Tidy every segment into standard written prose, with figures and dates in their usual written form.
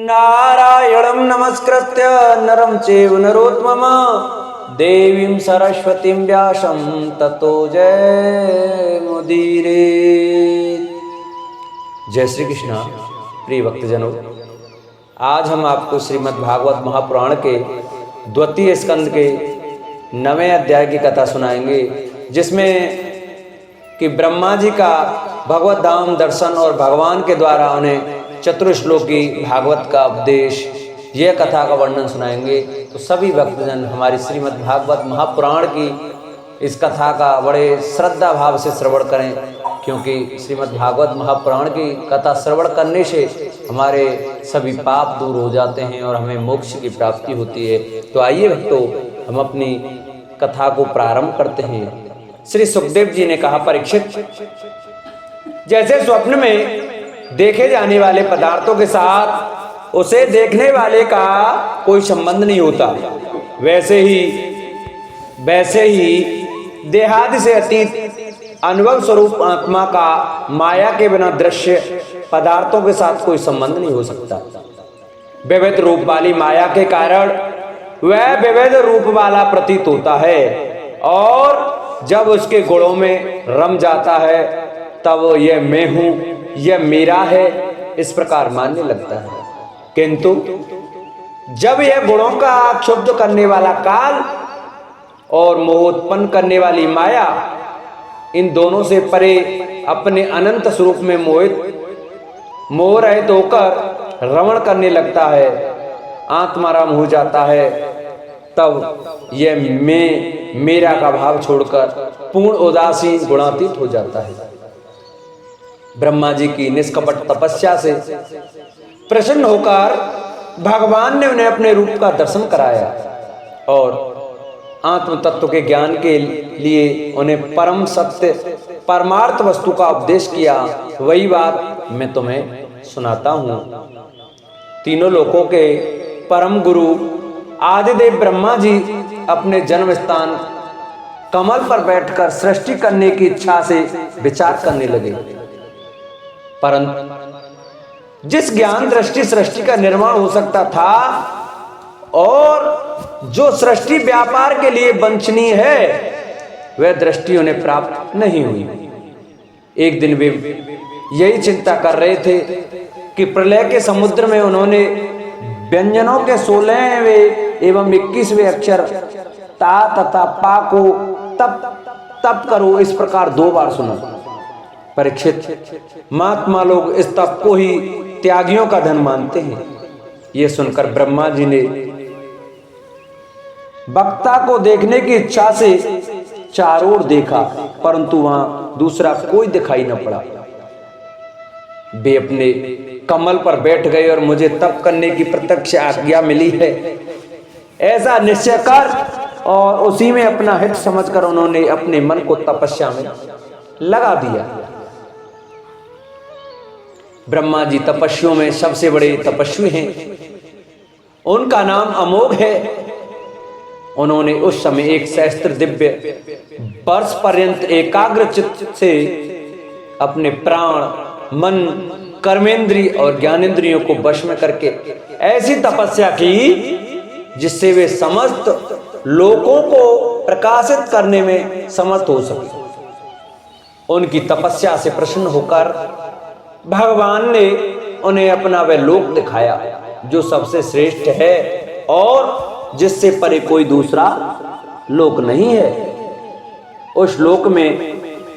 नारायणं नमस्कृत्य नरं चैव नरोत्तमं देवीं सरस्वतीं व्यासं ततो जयमुदीरये। जय श्री कृष्ण। प्रिय भक्तजनों, आज हम आपको श्रीमद् भागवत महापुराण के द्वितीय स्कंद के 9वें अध्याय की कथा सुनाएंगे, जिसमें कि ब्रह्मा जी का भगवत धाम दर्शन और भगवान के द्वारा उन्हें चतुर्श्लोकी भागवत का उपदेश, यह कथा का वर्णन सुनाएंगे। तो सभी भक्तजन हमारी श्रीमद् भागवत महापुराण की इस कथा का बड़े श्रद्धा भाव से श्रवण करें, क्योंकि श्रीमद् भागवत महापुराण की कथा श्रवण करने से हमारे सभी पाप दूर हो जाते हैं और हमें मोक्ष की प्राप्ति होती है। तो आइए भक्तों, हम अपनी कथा को प्रारंभ करते हैं। श्री सुखदेव जी ने कहा, परीक्षित, जैसे स्वप्न में देखे जाने वाले पदार्थों के साथ उसे देखने वाले का कोई संबंध नहीं होता, वैसे ही देहादि से अतीत अनुभव स्वरूप आत्मा का माया के बिना दृश्य पदार्थों के साथ कोई संबंध नहीं हो सकता। विविध रूप वाली माया के कारण वह विविध रूप वाला प्रतीत होता है, और जब उसके गुणों में रम जाता है तब यह मैं हूं, यह मेरा है, इस प्रकार मानने लगता है। किंतु जब यह गुणों का क्षुब्ध करने वाला काल और मोह उत्पन्न करने वाली माया, इन दोनों से परे अपने अनंत स्वरूप में मोह रहित होकर रमण करने लगता है, आत्माराम हो जाता है, तब यह मैं मेरा का भाव छोड़कर पूर्ण उदासीन गुणातीत हो जाता है। ब्रह्मा जी की निष्कपट तपस्या से प्रसन्न होकर भगवान ने उन्हें अपने रूप का दर्शन कराया और आत्म तत्व के ज्ञान के लिए उन्हें परम सत्य परमार्थ वस्तु का उपदेश किया। वही बात मैं तुम्हें सुनाता हूँ। तीनों लोकों के परम गुरु आदिदेव ब्रह्मा जी अपने जन्म स्थान कमल पर बैठकर सृष्टि करने की इच्छा से विचार करने लगे, परंतु जिस ज्ञान दृष्टि सृष्टि का निर्माण हो सकता था और जो सृष्टि व्यापार के लिए वांछनीय है, वह दृष्टि उन्हें प्राप्त नहीं हुई। एक दिन वे यही चिंता कर रहे थे कि प्रलय के समुद्र में उन्होंने व्यंजनों के 16वें एवं 21वें अक्षर ता तथा पा को तप करो इस प्रकार 2 बार सुना। परीक्षित, महात्मा लोग इस तप को ही त्यागियों का धन मानते हैं। यह सुनकर ब्रह्मा जी ने वक्ता को देखने की इच्छा से चारों ओर देखा, परंतु वहां दूसरा कोई दिखाई न पड़ा। वे अपने कमल पर बैठ गए और मुझे तप करने की प्रत्यक्ष आज्ञा मिली है, ऐसा निश्चय कर और उसी में अपना हित समझकर उन्होंने अपने मन को तपस्या में लगा दिया। ब्रह्मा जी तपस्वियों में सबसे बड़े तपस्वी हैं, उनका नाम अमोघ है। उन्होंने उस समय 1 सहस्त्र दिव्य वर्ष पर्यंत एकाग्र चित्त से अपने प्राण, मन, कर्मेंद्रिय और ज्ञानेंद्रियों को वश में करके ऐसी तपस्या की जिससे वे समस्त लोकों को प्रकाशित करने में समर्थ हो सके। उनकी तपस्या से प्रसन्न होकर भगवान ने उन्हें अपना वह लोक दिखाया जो सबसे श्रेष्ठ है और जिससे परे कोई दूसरा लोक नहीं है। उस लोक में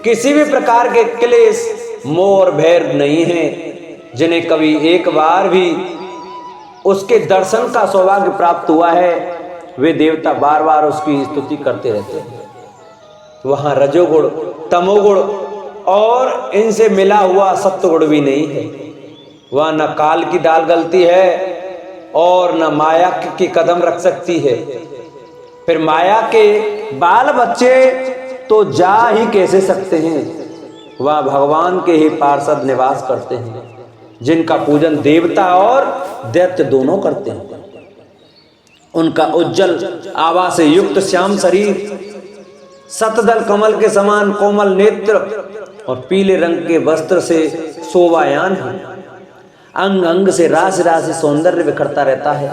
किसी भी प्रकार के क्लेश, मोह और भय नहीं है। जिन्हें कभी एक बार भी उसके दर्शन का सौभाग्य प्राप्त हुआ है, वे देवता बार बार उसकी स्तुति करते रहते हैं। वहां रजोगुण, तमोगुण और इनसे मिला हुआ सत्वगुण भी नहीं है। वह न काल की दाल गलती है और न माया की कदम रख सकती है। फिर माया के बाल बच्चे तो जा ही कैसे सकते हैं। वह भगवान के ही पार्षद निवास करते हैं, जिनका पूजन देवता और दैत्य दोनों करते हैं। उनका उज्जवल आभा से युक्त श्याम शरीर, सतदल कमल के समान कोमल नेत्र और पीले रंग के वस्त्र से शोभायान है। अंग अंग से रास रास सौंदर्य बिखरता रहता है।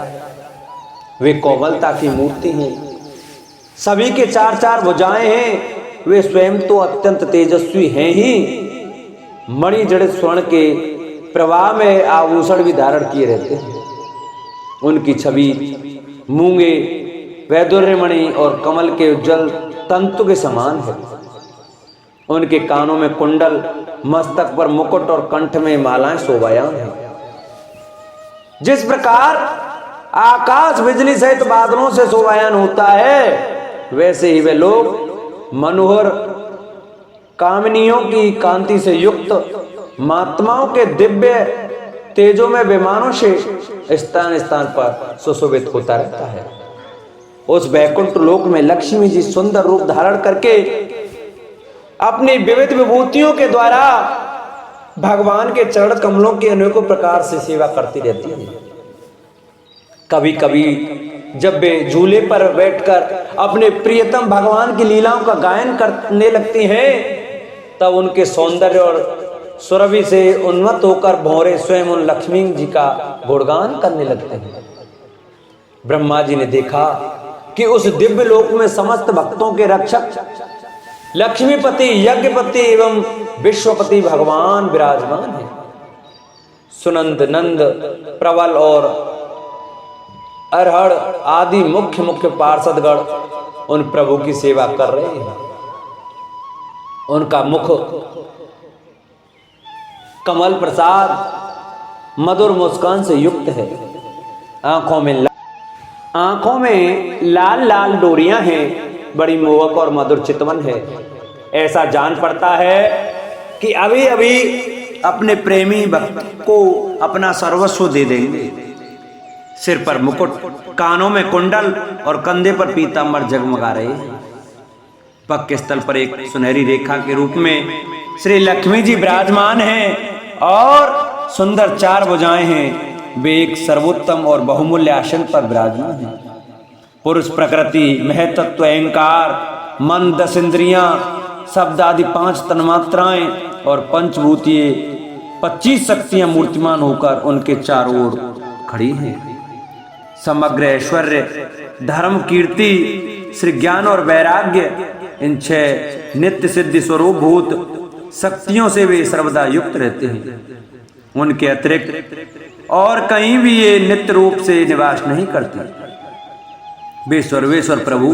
वे कोमलता की मूर्ति हैं, सभी के चार चार भुजाएं हैं। वे स्वयं तो अत्यंत तेजस्वी हैं ही, मणि जड़ित स्वर्ण के प्रवाह में आभूषण भी धारण किए रहते हैं। उनकी छवि मूंगे वैदुर्यमणि और कमल के उज्जवल तंतु के समान है। उनके कानों में कुंडल, मस्तक पर मुकुट और कंठ में मालाएं शोभायाम हैं। जिस प्रकार आकाश बिजली सहित बादलों से शोभायान होता है, वैसे ही वे लोग मनोहर कामनियों की कांति से युक्त महात्माओं के दिव्य तेजों में विमानों से स्थान स्थान पर सुशोभित होता रहता है। उस वैकुंठ लोक में लक्ष्मी जी सुंदर रूप धारण करके अपनी विविध विभूतियों के द्वारा भगवान के चरण कमलों की अनेकों प्रकार से सेवा करती रहती है। कभी कभी जब वे झूले पर बैठकर अपने प्रियतम भगवान की लीलाओं का गायन करने लगती हैं, तब उनके सौंदर्य और सुरभि से उन्मत्त होकर भौरे स्वयं उन लक्ष्मी जी का गुणगान करने लगते हैं। ब्रह्मा जी ने देखा कि उस दिव्य लोक में समस्त भक्तों के रक्षक लक्ष्मीपति, यज्ञपति एवं विश्वपति भगवान विराजमान है। सुनंद, नंद, प्रबल और अरहड़ आदि मुख्य मुख्य पार्षदगण उन प्रभु की सेवा कर रहे हैं। उनका मुख कमल प्रसाद मधुर मुस्कान से युक्त है। आंखों में लाल लाल डोरियां हैं, बड़ी मोहक और मधुर चितवन है। ऐसा जान पड़ता है कि अभी अभी अपने प्रेमी भक्त को अपना सर्वस्व दे देंगे। सिर पर मुकुट, कानों में कुंडल और कंधे पर पीतांबर जगमगा रहे हैं। पग के स्थल पर एक सुनहरी रेखा के रूप में श्री लक्ष्मी जी विराजमान हैं और सुंदर चार भुजाएं हैं। वे एक सर्वोत्तम और बहुमूल्य आसन पर विराजमान हैं। पुरुष प्रकृति, महतत्व, अहंकार, मन, 10 इंद्रियां, शब्द आदि 5 तन्मात्राएं और पंचभूतीय 25 शक्तियां मूर्तिमान होकर उनके चारों ओर खड़ी हैं। समग्र ऐश्वर्य, धर्म, कीर्ति, श्री ज्ञान और वैराग्य, इन 6 नित्य सिद्धि स्वरूप भूत शक्तियों से वे सर्वदा युक्त रहते हैं। उनके अतिरिक्त और कहीं भी ये नित्य रूप से निवास नहीं करते। वे सर्वेश्वर प्रभु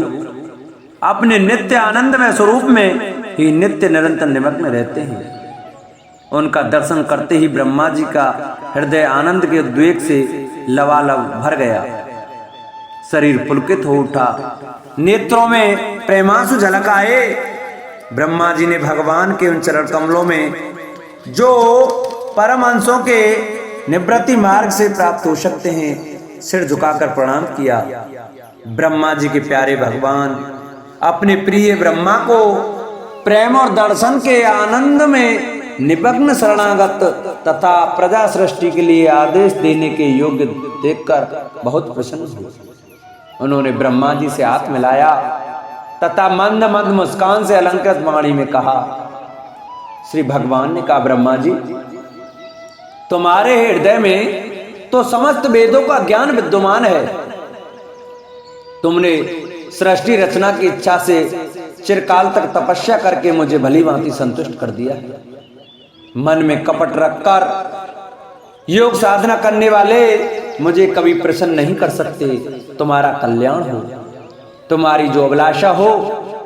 अपने नित्य आनंदमय स्वरूप में ही नित्य निरंतर निमग्न रहते हैं। उनका दर्शन करते ही ब्रह्मा जी का हृदय आनंद के उद्वेग से लबालब भर गया। शरीर पुलकित हो उठा, नेत्रों में प्रेमांशु झलक आए। ब्रह्मा जी ने भगवान के उन चरण कमलों में जो परमहंसों के निवृत्ति मार्ग से प्राप्त हो सकते हैं, सिर झुकाकर प्रणाम किया। ब्रह्मा जी के प्यारे भगवान अपने प्रिय ब्रह्मा को प्रेम और दर्शन के आनंद में निमग्न शरणागत तथा प्रजा सृष्टि के लिए आदेश देने के योग्य देखकर बहुत प्रसन्न हुए। उन्होंने ब्रह्मा जी से हाथ मिलाया तथा मंद मंद मुस्कान से अलंकृत वाणी में कहा। श्री भगवान ने कहा, ब्रह्मा जी, तुम्हारे हृदय में तो समस्त वेदों का ज्ञान विद्यमान है। तुमने सृष्टि रचना की इच्छा से चिरकाल तक तपस्या करके मुझे भली भांति संतुष्ट कर दिया। मन में कपट रखकर योग साधना करने वाले मुझे कभी प्रसन्न नहीं कर सकते। तुम्हारा कल्याण हो, तुम्हारी जो अभिलाषा हो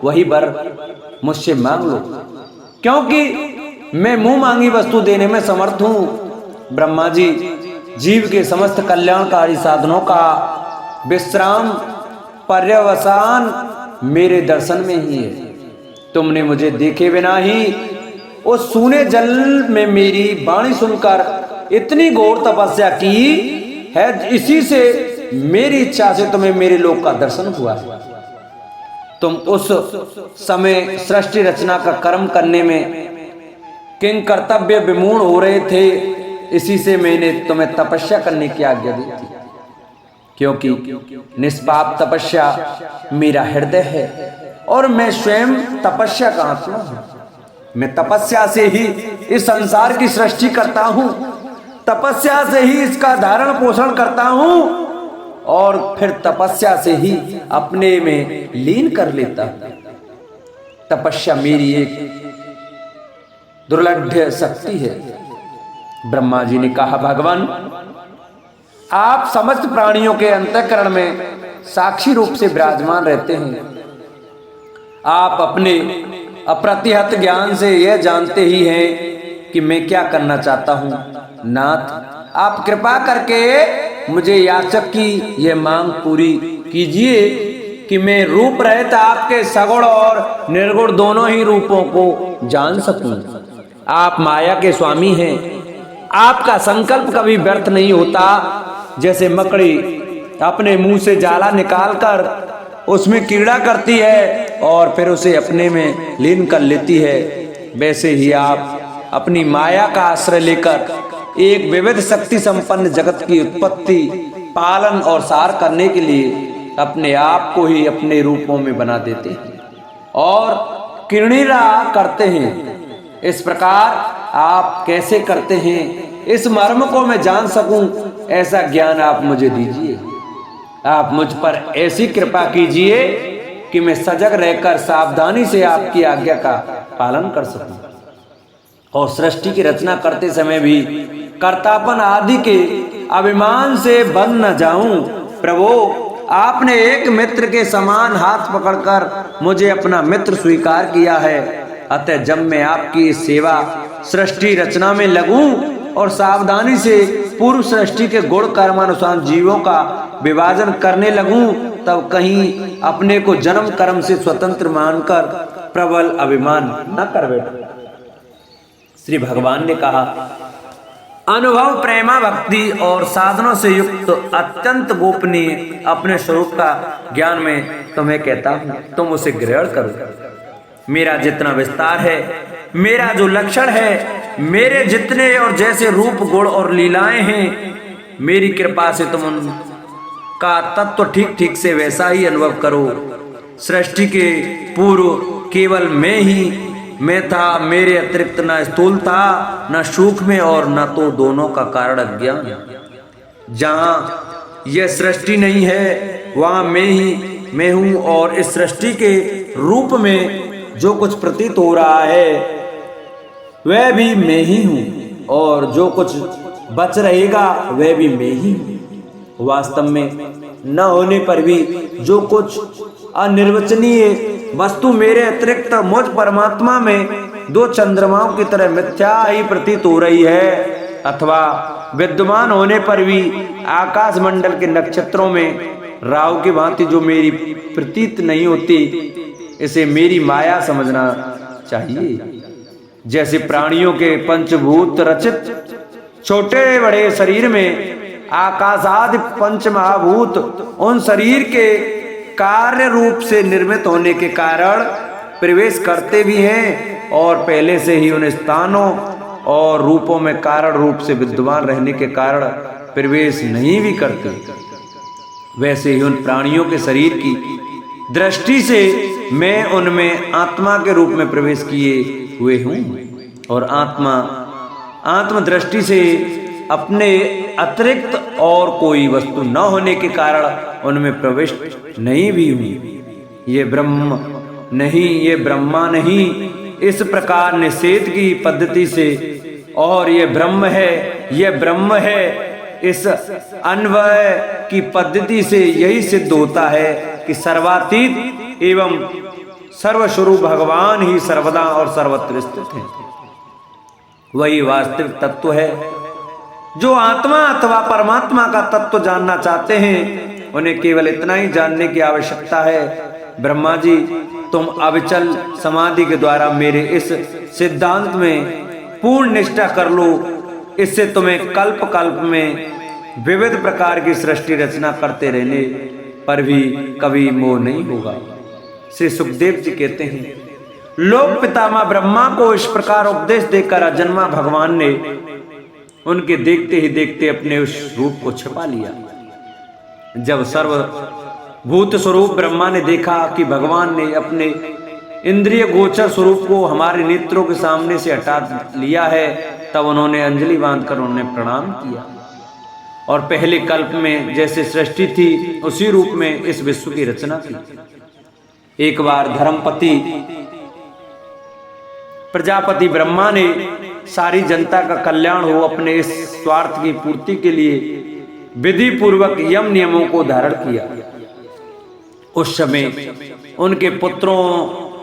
वही वर मुझसे मांग लो, क्योंकि मैं मुंह मांगी वस्तु देने में समर्थ हूं। ब्रह्मा जी, जीव के समस्त कल्याणकारी साधनों का विश्राम पर्यवसान मेरे दर्शन में ही है। तुमने मुझे देखे बिना ही उस सूने जल में मेरी वाणी सुनकर इतनी घोर तपस्या की है, इसी से मेरी इच्छा से तुम्हें मेरे लोक का दर्शन हुआ है। तुम उस समय सृष्टि रचना का कर्म करने में किंग कर्तव्य विमूढ़ हो रहे थे, इसी से मैंने तुम्हें तपस्या करने की आज्ञा दी थी, क्योंकि निष्पाप तपस्या मेरा हृदय है और मैं स्वयं तपस्या का आत्मा हूं। मैं तपस्या से ही इस संसार की सृष्टि करता हूं। तपस्या से ही इसका धारण पोषण करता हूं और फिर तपस्या से ही अपने में लीन कर लेता हूं। तपस्या मेरी एक दुर्लभ शक्ति है। ब्रह्मा जी ने कहा, भगवान आप समस्त प्राणियों के अंतःकरण में साक्षी रूप से विराजमान रहते हैं। आप अपने अप्रतिहत ज्ञान से यह जानते ही हैं कि मैं क्या करना चाहता हूं। नाथ, आप कृपा करके मुझे याचक की यह मांग पूरी कीजिए कि मैं रूप रहित आपके सगुण और निर्गुण दोनों ही रूपों को जान सकूं। आप माया के स्वामी हैं। आपका संकल्प कभी व्यर्थ नहीं होता। जैसे मकड़ी अपने मुंह से जाला निकालकर उसमें कीड़ा करती है और फिर उसे अपने में लीन कर लेती है, वैसे ही आप अपनी माया का आश्रय लेकर एक विविध शक्ति संपन्न जगत की उत्पत्ति, पालन और सार करने के लिए अपने आप को ही अपने रूपों में बना देते हैं और किरणीरा करते हैं। इस प्रकार आप कैसे करते हैं, इस मर्म को मैं जान सकूं, ऐसा ज्ञान आप मुझे दीजिए। आप मुझ पर ऐसी कृपा कीजिए कि मैं सजग रहकर सावधानी से आपकी आज्ञा का पालन कर सकूं और सृष्टि की रचना करते समय भी कर्तापन आदि के अभिमान से बंध न जाऊं। प्रभु, आपने एक मित्र के समान हाथ पकड़कर मुझे अपना मित्र स्वीकार किया है। अतः जब मैं आपकी सेवा सृष्टि रचना में लगूं और सावधानी से पूर्व सृष्टि के गुण कर्मानुसार जीवों का विभाजन करने लगूं, तब कहीं अपने को जन्म कर्म से स्वतंत्र मानकर प्रबल अभिमान न कर बैठो। श्री भगवान ने कहा, अनुभव, प्रेमा, भक्ति और साधनों से युक्त अत्यंत गोपनीय अपने स्वरूप का ज्ञान में तुम्हें कहता हूं, तुम उसे ग्रहण करो। मेरा जितना विस्तार है, मेरा जो लक्षण है, मेरे जितने और जैसे रूप गुण और लीलाएं हैं, मेरी कृपा से तुम उनका तत्व ठीक ठीक से वैसा ही अनुभव करो। सृष्टि के पूर्व केवल मैं था। मेरे अतिरिक्त न स्थूल था, न सूक्ष्म और न तो दोनों का कारण अज्ञान। जहां यह सृष्टि नहीं है वहां मैं हूं और इस सृष्टि के रूप में जो कुछ प्रतीत हो रहा है वह भी मैं ही हूं और जो कुछ बच रहेगा वह भी मैं ही हूं। वास्तव में न होने पर भी जो कुछ अनिर्वचनीय वस्तु मेरे अतिरिक्त मुझ परमात्मा में दो चंद्रमाओं की तरह मिथ्या ही प्रतीत हो रही है, अथवा विद्यमान होने पर भी आकाश मंडल के नक्षत्रों में राहु की भांति जो मेरी प्रतीत नहीं होती, इसे मेरी माया समझना चाहिए। जैसे प्राणियों के पंचभूत रचित छोटे बड़े शरीर में आकाशादि पंच महाभूत उन शरीर के कार्य रूप से निर्मित होने के कारण प्रवेश करते भी हैं और पहले से ही उन स्थानों और रूपों में कारण रूप से विद्यमान रहने के कारण प्रवेश नहीं भी करते, वैसे ही उन प्राणियों के शरीर की दृष्टि से मैं उनमें आत्मा के रूप में प्रवेश किए हुए हूं और आत्म दृष्टि से अपने अतिरिक्त और कोई वस्तु न होने के कारण उनमें प्रविष्ट नहीं भी हूं। ये ब्रह्म नहीं, ये ब्रह्मा नहीं, इस प्रकार निषेध की पद्धति से, और ये ब्रह्म है, ये ब्रह्म है, इस अन्वय की पद्धति से यही सिद्ध होता है कि सर्वातीत एवं सर्वस्वरूप भगवान ही सर्वदा और सर्वत्र स्थित है। वही वास्तविक तत्व है। जो आत्मा अथवा परमात्मा का तत्व जानना चाहते हैं उन्हें केवल इतना ही जानने की आवश्यकता है, ब्रह्मा जी, तुम अविचल समाधि के द्वारा मेरे इस सिद्धांत में पूर्ण निष्ठा कर लो। इससे तुम्हें कल्प कल्प में विविध प्रकार की सृष्टि रचना करते रहने पर भी कभी मोह नहीं होगा। श्री सुखदेव जी कहते हैं, लोक पितामह ब्रह्मा को इस प्रकार उपदेश देकर अजन्मा भगवान ने उनके देखते ही देखते अपने उस रूप को छिपा लिया। जब सर्वभूत स्वरूप ब्रह्मा ने देखा कि भगवान ने अपने इंद्रिय गोचर स्वरूप को हमारे नेत्रों के सामने से हटा लिया है, तब उन्होंने अंजलि बांधकर उन्होंने प्रणाम किया और पहले कल्प में जैसे सृष्टि थी उसी रूप में इस विश्व की रचना की। एक बार धर्मपति प्रजापति ब्रह्मा ने सारी जनता का कल्याण हो अपने इस स्वार्थ की पूर्ति के लिए विधि पूर्वक यम नियमों को धारण किया। उस समय उनके पुत्रों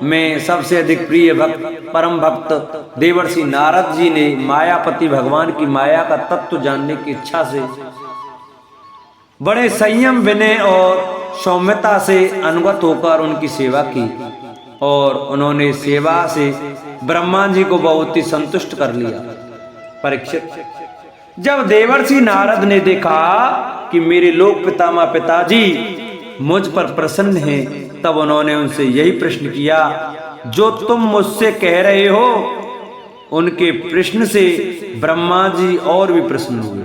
में सबसे अधिक प्रिय भक्त परम भक्त देवर्षि नारद जी ने मायापति भगवान की माया का तत्व जानने की इच्छा से बड़े संयम विनय और सौम्यता से अनुगत होकर उनकी सेवा की और उन्होंने सेवा से ब्रह्मा जी को बहुत ही संतुष्ट कर लिया। परीक्षित, जब देवर्षि नारद ने देखा कि मेरे लोक पितामह पिताजी मुझ पर प्रसन्न हैं, तब उन्होंने उनसे यही प्रश्न किया जो तुम मुझसे कह रहे हो। उनके प्रश्न से ब्रह्मा जी और भी प्रसन्न हुए।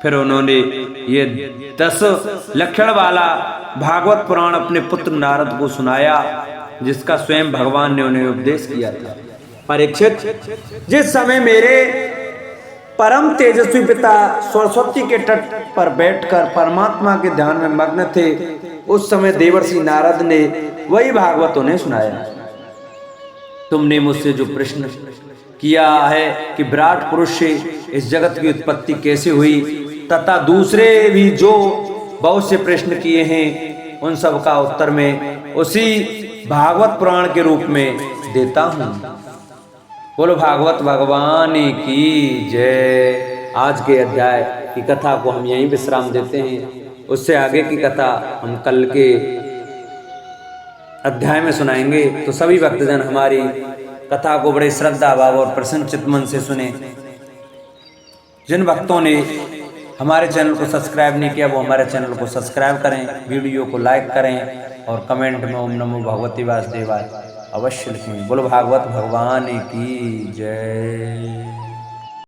फिर उन्होंने ये 10 लक्षण वाला भागवत पुराण अपने पुत्र नारद को सुनाया जिसका स्वयं भगवान ने उन्हें उपदेश किया था। परीक्षित, जिस समय मेरे परम तेजस्वी पिता सरस्वती के तट पर बैठकर परमात्मा के ध्यान में मग्न थे, उस समय देवर्षि नारद ने वही भागवत उन्हें सुनाया। तुमने मुझसे जो प्रश्न किया है कि विराट पुरुष से इस जगत की उत्पत्ति कैसे हुई तथा दूसरे भी जो बहुत से प्रश्न किए हैं उन सब का उत्तर मैं उसी भागवत पुराण के रूप में देता हूँ। बोलो भागवत भगवान की जय। आज के अध्याय की कथा को हम यहीं विश्राम देते हैं। उससे आगे की कथा हम कल के अध्याय में सुनाएंगे। तो सभी भक्तजन हमारी कथा को बड़े श्रद्धा भाव और प्रसन्न चित्त मन से सुने। जिन भक्तों ने हमारे चैनल को सब्सक्राइब नहीं किया वो हमारे चैनल को सब्सक्राइब करें, वीडियो को लाइक करें और कमेंट में ओम नमो भगवती वासुदेवाय अवश्य लिखें। बोलो भागवत भगवान की जय।